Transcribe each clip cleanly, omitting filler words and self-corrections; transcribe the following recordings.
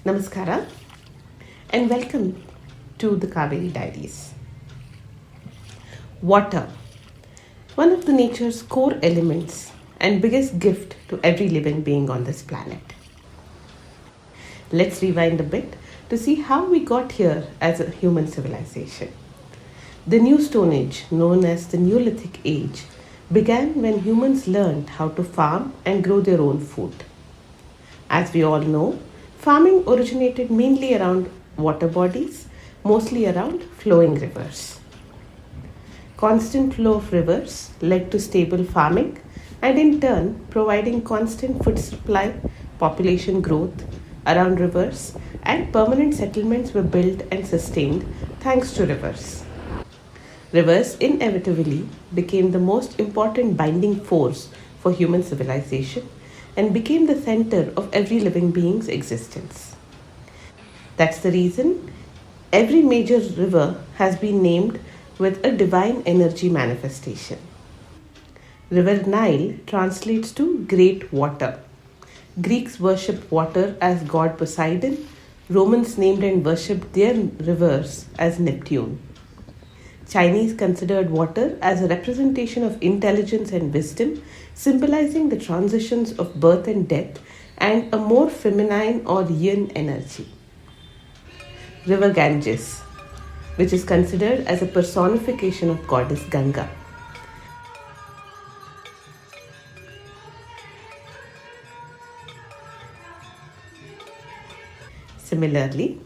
Namaskara and welcome to the Kaveri Diaries. Water, one of the nature's core elements and biggest gift to every living being on this planet. Let's rewind a bit to see how we got here as a human civilization. The New Stone Age, known as the Neolithic Age, began when humans learned how to farm and grow their own food. As we all know, farming originated mainly around water bodies, mostly around flowing rivers. Constant flow of rivers led to stable farming and in turn providing constant food supply, population growth around rivers, and permanent settlements were built and sustained thanks to rivers. Rivers inevitably became the most important binding force for human civilization and became the center of every living being's existence. That's the reason every major river has been named with a divine energy manifestation. River Nile translates to great water. Greeks worshipped water as god Poseidon. Romans named and worshipped their rivers as Neptune. Chinese considered water as a representation of intelligence and wisdom, symbolizing the transitions of birth and death and a more feminine or yin energy. River Ganges, which is considered as a personification of goddess Ganga. Similarly,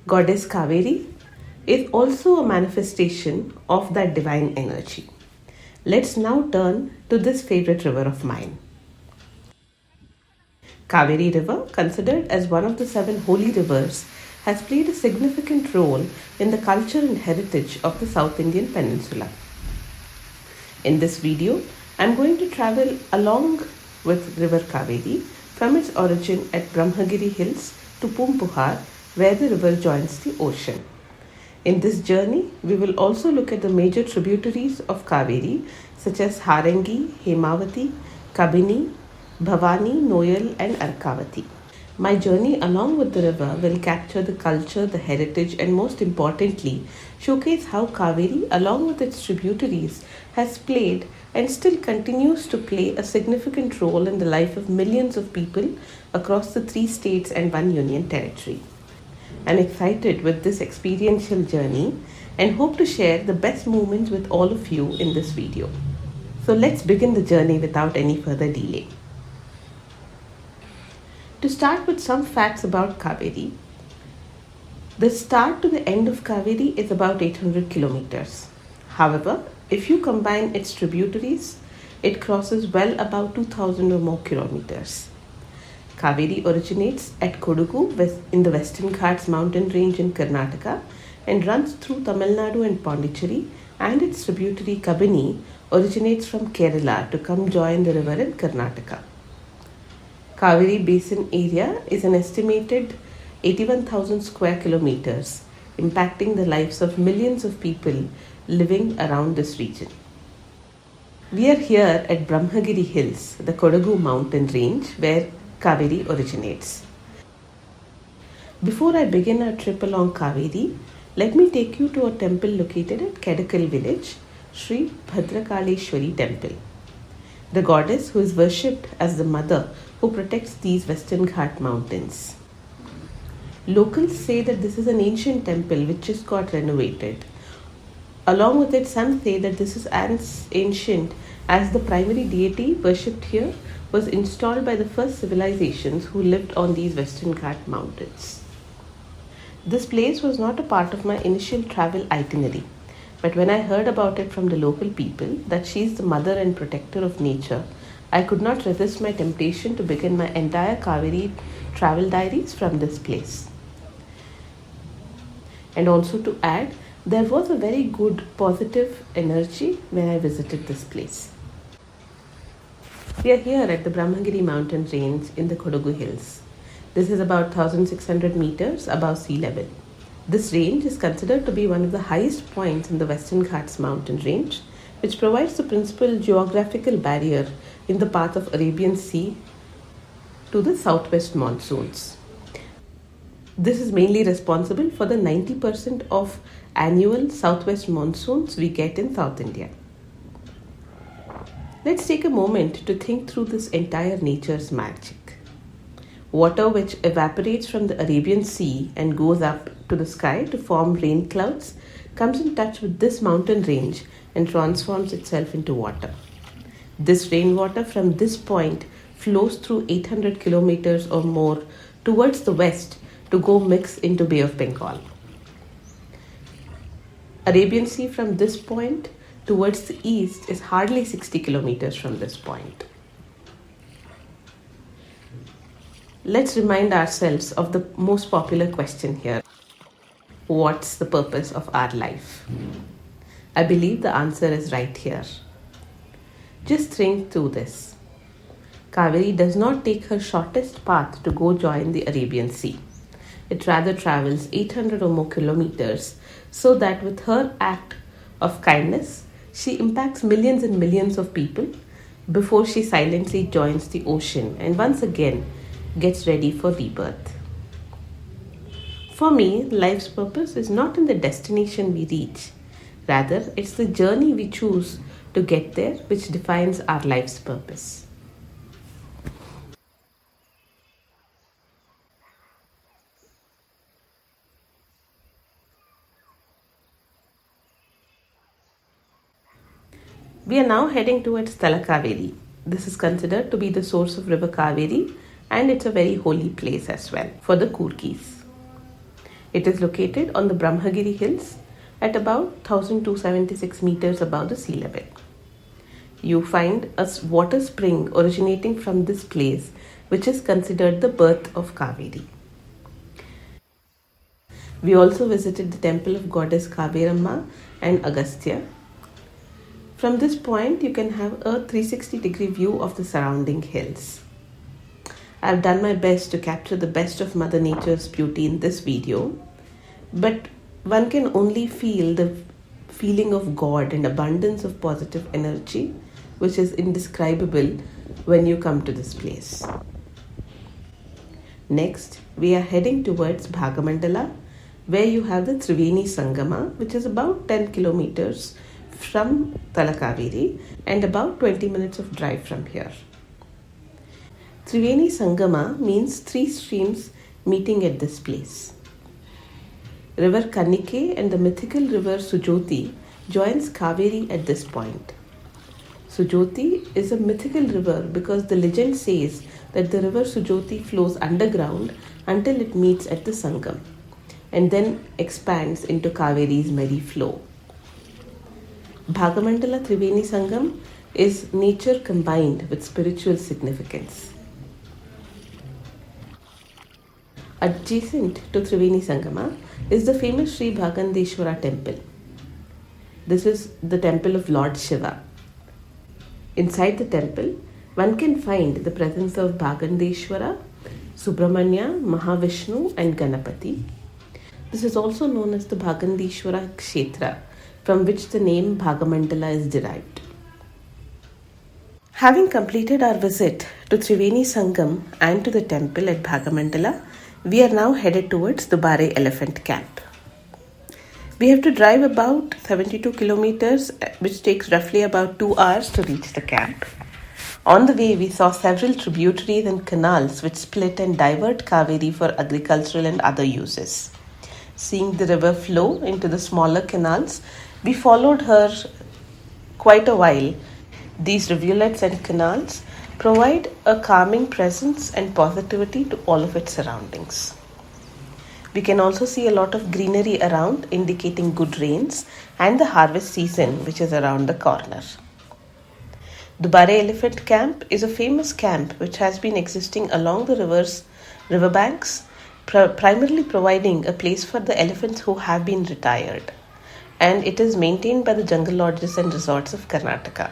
goddess Kaveri is also a manifestation of that divine energy. Let's now turn to this favorite river of mine. Kaveri River, considered as one of the 7 holy rivers, has played a significant role in the culture and heritage of the South Indian peninsula. In this video, I am going to travel along with River Kaveri from its origin at Brahmangiri hills to Pumpuhar, where the river joins the ocean. In this journey, we will also look at the major tributaries of Kaveri such as Harangi, Hemavati, Kabini, Bhavani, Noyal and Arkavati. My journey along with the river will capture the culture, the heritage and most importantly, showcase how Kaveri along with its tributaries has played and still continues to play a significant role in the life of millions of people across the 3 states and 1 union territory. I'm excited with this experiential journey and hope to share the best moments with all of you in this video. So let's begin the journey without any further delay. To start with some facts about Kaveri, the start to the end of Kaveri is about 800 kilometers. However, if you combine its tributaries, it crosses well above 2000 or more kilometers. Kaveri originates at Kodagu in the Western Ghats mountain range in Karnataka and runs through Tamil Nadu and Pondicherry, and its tributary Kabini originates from Kerala to come join the river in Karnataka. Kaveri Basin area is an estimated 81,000 square kilometers, impacting the lives of millions of people living around this region. We are here at Brahmangiri Hills, the Kodagu mountain range where Kaveri originates. Before I begin our trip along Kaveri, let me take you to a temple located at Kodagu village, Sri Bhatra Temple. The goddess who is worshipped as the mother who protects these Western Ghat mountains. Locals say that this is an ancient temple which just got renovated. Along with it, some say that this is as ancient as the primary deity worshipped here was installed by the first civilizations who lived on these Western Ghat mountains. This place was not a part of my initial travel itinerary, but when I heard about it from the local people that she is the mother and protector of nature, I could not resist my temptation to begin my entire Kaveri travel diaries from this place. And also to add, there was a very good positive energy when I visited this place. We are here at the Brahmangiri mountain range in the Kodagu hills. This is about 1600 meters above sea level. This range is considered to be one of the highest points in the Western Ghats mountain range, which provides the principal geographical barrier in the path of Arabian Sea to the southwest monsoons. This is mainly responsible for the 90% of annual southwest monsoons we get in South India. Let's take a moment to think through this entire nature's magic. Water which evaporates from the Arabian Sea and goes up to the sky to form rain clouds comes in touch with this mountain range and transforms itself into water. This rainwater from this point flows through 800 kilometers or more towards the west to go mix into Bay of Bengal. Arabian Sea from this point towards the east is hardly 60 kilometers from this point. Let's remind ourselves of the most popular question here. What's the purpose of our life? I believe the answer is right here. Just think through this. Kaveri does not take her shortest path to go join the Arabian Sea. It rather travels 800 or more kilometers so that with her act of kindness, she impacts millions and millions of people before she silently joins the ocean and once again gets ready for rebirth. For me, life's purpose is not in the destination we reach. Rather, it's the journey we choose to get there which defines our life's purpose. We are now heading towards Kaveri. This is considered to be the source of river Kaveri and it's a very holy place as well for the Kurkis. It is located on the Brahmangiri hills at about 1276 meters above the sea level. You find a water spring originating from this place which is considered the birth of Kaveri. We also visited the temple of goddess Kaveramma and Agastya. From this point, you can have a 360-degree view of the surrounding hills. I've done my best to capture the best of Mother Nature's beauty in this video, but one can only feel the feeling of God and abundance of positive energy, which is indescribable when you come to this place. Next, we are heading towards Bhagamandala, where you have the Triveni Sangama, which is about 10 kilometers from Talakaveri and about 20 minutes of drive from here. Triveni Sangama means three streams meeting at this place. River Kannike and the mythical river Sujoti joins Kaveri at this point. Sujoti is a mythical river because the legend says that the river Sujoti flows underground until it meets at the Sangam and then expands into Kaveri's merry flow. Bhagamandala Triveni Sangam is nature combined with spiritual significance. Adjacent to Triveni Sangama is the famous Sri Bhagavandeshwara Temple. This is the temple of Lord Shiva. Inside the temple, one can find the presence of Bhagavandeshwara, Subramanya, Mahavishnu and Ganapati. This is also known as the Bhagavandeshwara Kshetra, from which the name Bhagamandala is derived. Having completed our visit to Triveni Sangam and to the temple at Bhagamandala, we are now headed towards the Bari elephant camp. We have to drive about 72 kilometers, which takes roughly about 2 hours to reach the camp. On the way, we saw several tributaries and canals which split and divert Kaveri for agricultural and other uses. Seeing the river flow into the smaller canals, we followed her quite a while. These rivulets and canals provide a calming presence and positivity to all of its surroundings. We can also see a lot of greenery around, indicating good rains and the harvest season, which is around the corner. The Bari Elephant Camp is a famous camp which has been existing along the riverbanks, primarily providing a place for the elephants who have been retired. And it is maintained by the jungle lodges and resorts of Karnataka.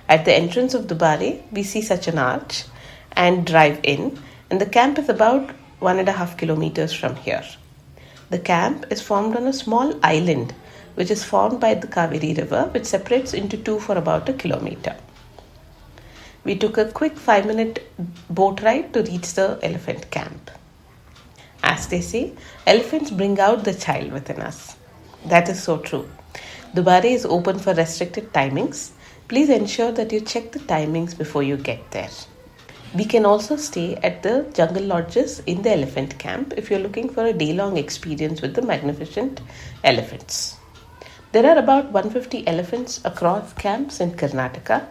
At the entrance of the Bari, we see such an arch and drive in, and the camp is about 1.5 kilometers from here. The camp is formed on a small island which is formed by the Kaveri river, which separates into two for about 1 kilometer. We took a quick 5-minute boat ride to reach the elephant camp. As they say, elephants bring out the child within us. That is so true. The Bari is open for restricted timings. Please ensure that you check the timings before you get there. We can also stay at the jungle lodges in the elephant camp if you're looking for a day-long experience with the magnificent elephants. There are about 150 elephants across camps in Karnataka.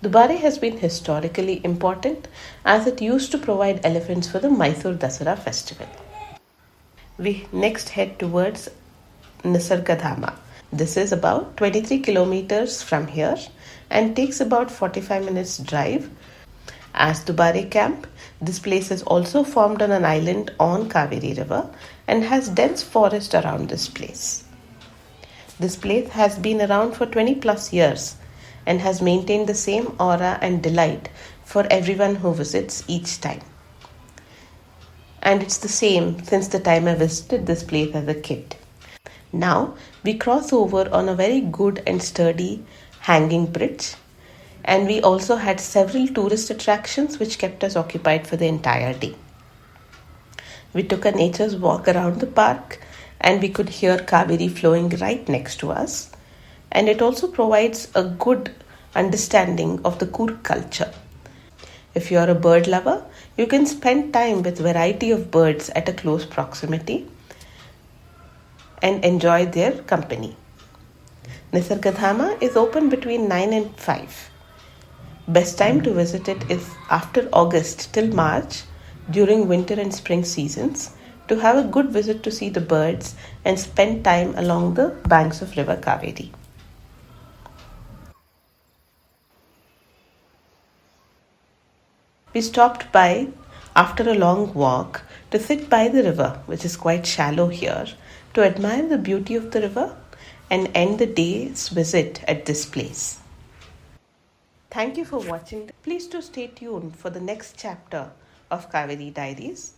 The Bari has been historically important as it used to provide elephants for the Mysore Dasara festival. We next head towards Nisargadhama. This is about 23 kilometers from here and takes about 45 minutes drive. As the Bari camp, this place is also formed on an island on Kaveri river and has dense forest around this place. This place has been around for 20 plus years and has maintained the same aura and delight for everyone who visits each time. And it's the same since the time I visited this place as a kid. Now we cross over on a very good and sturdy hanging bridge, and we also had several tourist attractions which kept us occupied for the entire day. We took a nature's walk around the park and we could hear Kaveri flowing right next to us, and it also provides a good understanding of the Kurk culture. If you are a bird lover, you can spend time with variety of birds at a close proximity and enjoy their company. Nisargadhama is open between 9 and 5. Best time to visit it is after August till March during winter and spring seasons to have a good visit to see the birds and spend time along the banks of river Kaveri. We stopped by after a long walk to sit by the river, which is quite shallow here, to admire the beauty of the river and end the day's visit at this place. Thank you for watching. Please do stay tuned for the next chapter of Kaveri Diaries.